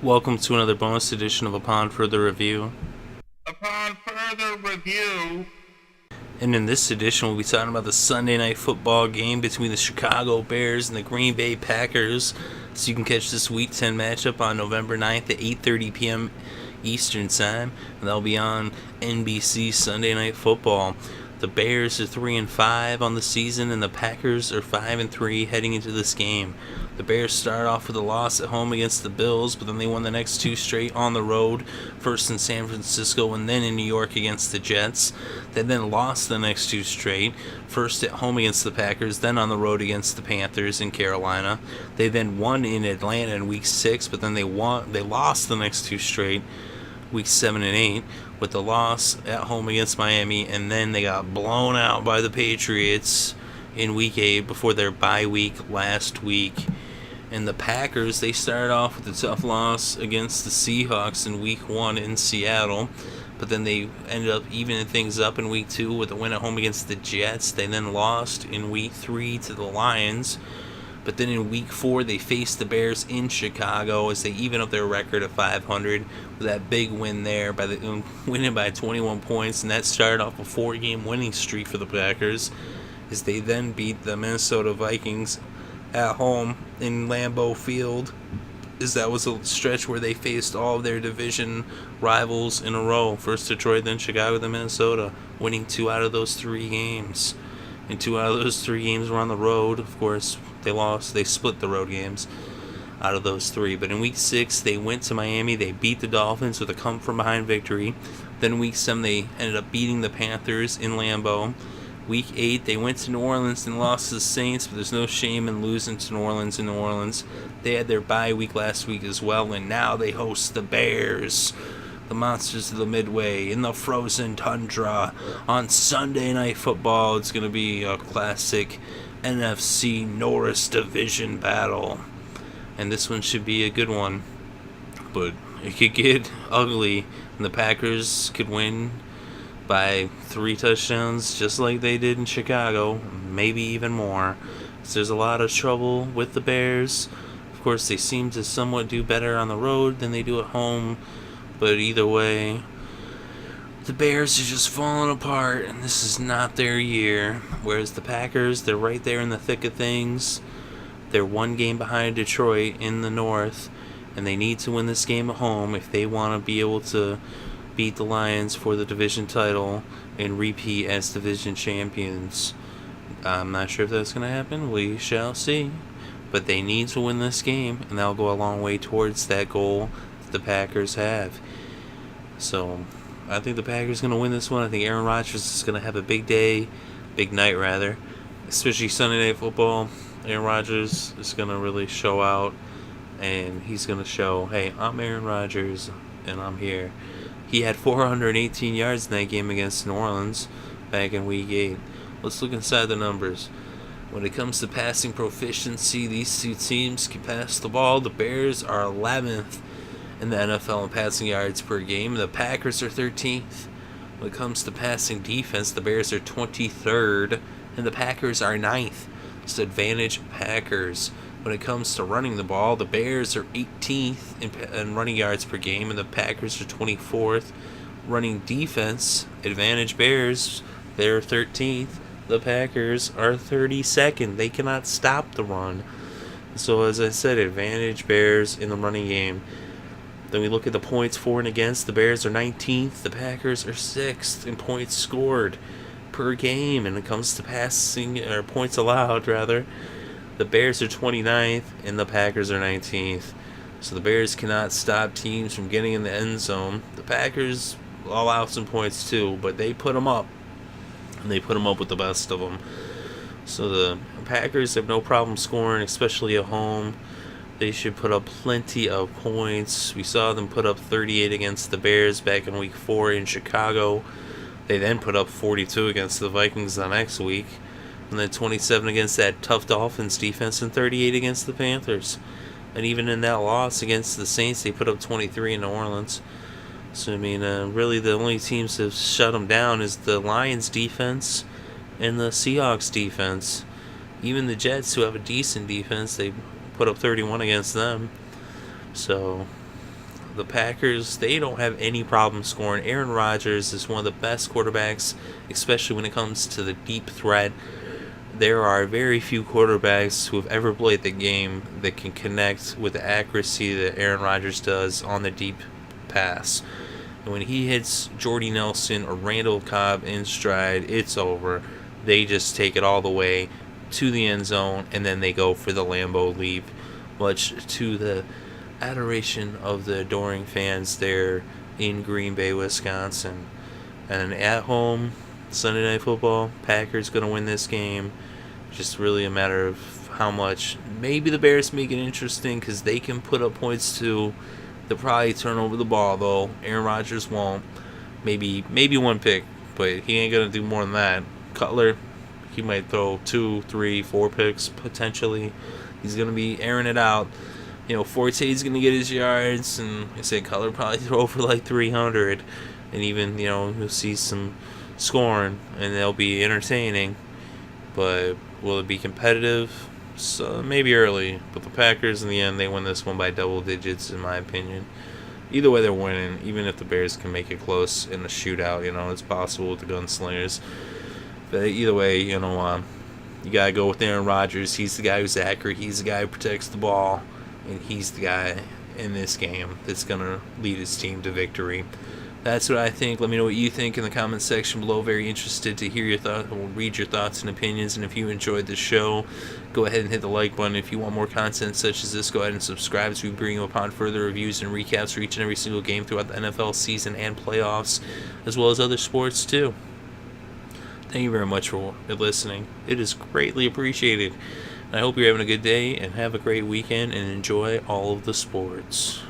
Welcome to another bonus edition of Upon Further Review. Upon further review, And in this edition, we'll be talking about the Sunday night football game between the Chicago Bears and the Green Bay Packers. So you can catch this Week 10 matchup on November 9th at 8:30 p.m. Eastern Time. And that'll be on NBC Sunday Night Football. The Bears are 3-5 on the season, and the Packers are 5-3 heading into this game. The Bears started off with a loss at home against the Bills, but then they won the next two straight on the road, first in San Francisco and then in New York against the Jets. They then lost the next two straight, first at home against the Packers, then on the road against the Panthers in Carolina. They then won in Atlanta in Week 6, but then they lost the next two straight, Week 7 and 8, with the loss at home against Miami, and then they got blown out by the Patriots in Week 8 before their bye week last week. And the Packers, they started off with a tough loss against the Seahawks in Week 1 in Seattle, but then they ended up evening things up in Week 2 with a win at home against the Jets. They then lost in Week 3 to the Lions. But then in Week 4, they faced the Bears in Chicago as they even up their record of 500 with that big win there, winning by 21 points. And that started off a 4-game winning streak for the Packers as they then beat the Minnesota Vikings at home in Lambeau Field, as that was a stretch where they faced all of their division rivals in a row. First Detroit, then Chicago, then Minnesota, winning 2 out of those 3 games. And 2 out of those 3 games were on the road. Of course, they lost. They split the road games out of those 3. But in Week 6, they went to Miami. They beat the Dolphins with a come-from-behind victory. Then Week 7, they ended up beating the Panthers in Lambeau. Week 8, they went to New Orleans and lost to the Saints, but there's no shame in losing to New Orleans in New Orleans. They had their bye week last week as well, and now they host the Bears, the monsters of the Midway, in the frozen tundra on Sunday Night Football. It's going to be a classic NFC Norris division battle, and this one should be a good one, but it could get ugly, and the Packers could win by 3 touchdowns just like they did in Chicago, maybe even more. So there's a lot of trouble with the Bears. Of course, they seem to somewhat do better on the road than they do at home, but either way, the Bears are just falling apart, and this is not their year. Whereas the Packers, they're right there in the thick of things. They're 1 game behind Detroit in the North, and they need to win this game at home if they want to be able to beat the Lions for the division title and repeat as division champions. I'm not sure if that's going to happen. We shall see. But they need to win this game, and that'll go a long way towards that goal that the Packers have. So I think the Packers are going to win this one. I think Aaron Rodgers is going to have a big day, big night rather, especially Sunday Night Football. Aaron Rodgers is going to really show out, and he's going to show, hey, I'm Aaron Rodgers, and I'm here. He had 418 yards in that game against New Orleans back in Week 8. Let's look inside the numbers. When it comes to passing proficiency, these two teams can pass the ball. The Bears are 11th in the NFL in passing yards per game. The Packers are 13th. When it comes to passing defense, the Bears are 23rd, and the Packers are 9th. So advantage Packers. When it comes to running the ball, the Bears are 18th in running yards per game, and the Packers are 24th. Running defense, advantage Bears, they're 13th. The Packers are 32nd. They cannot stop the run. So as I said, advantage Bears in the running game. Then we look at the points for and against. The Bears are 19th. The Packers are 6th in points scored per game. And when it comes to passing, or points allowed, rather, the Bears are 29th, and the Packers are 19th. So the Bears cannot stop teams from getting in the end zone. The Packers allow some points too, but they put them up. And they put them up with the best of them. So the Packers have no problem scoring, especially at home. They should put up plenty of points. We saw them put up 38 against the Bears back in Week 4 in Chicago. They then put up 42 against the Vikings the next week. And then 27 against that tough Dolphins defense, and 38 against the Panthers. And even in that loss against the Saints, they put up 23 in New Orleans. So, I mean, really the only teams that have shut them down is the Lions defense and the Seahawks defense. Even the Jets, who have a decent defense, they put up 31 against them. So, the Packers, they don't have any problem scoring. Aaron Rodgers is one of the best quarterbacks, especially when it comes to the deep threat. There are very few quarterbacks who have ever played the game that can connect with the accuracy that Aaron Rodgers does on the deep pass. And when he hits Jordy Nelson or Randall Cobb in stride, it's over. They just take it all the way to the end zone, and then they go for the Lambeau leap, much to the adoration of the adoring fans there in Green Bay, Wisconsin. And at home, Sunday Night Football, Packers going to win this game. Just really a matter of how much. Maybe the Bears make it interesting because they can put up points too. They'll probably turn over the ball, though. Aaron Rodgers won't. Maybe one pick, but he ain't going to do more than that. Cutler, he might throw 2, 3, 4 picks potentially. He's going to be airing it out. Forte's going to get his yards, and like I said, Cutler probably throw for like 300. And even, you'll see some scoring, and they'll be entertaining. But will it be competitive? So maybe early. But the Packers, in the end, they win this one by double digits, in my opinion. Either way, they're winning. Even if the Bears can make it close in a shootout, it's possible with the Gunslingers. But either way, you gotta go with Aaron Rodgers. He's the guy who's accurate. He's the guy who protects the ball, and he's the guy in this game that's gonna lead his team to victory. That's what I think. Let me know what you think in the comments section below. Very interested to hear your thoughts. We'll read your thoughts and opinions. And if you enjoyed the show, go ahead and hit the like button. If you want more content such as this, go ahead and subscribe as we bring you upon further reviews and recaps for each and every single game throughout the NFL season and playoffs, as well as other sports too. Thank you very much for listening. It is greatly appreciated. And I hope you're having a good day and have a great weekend and enjoy all of the sports.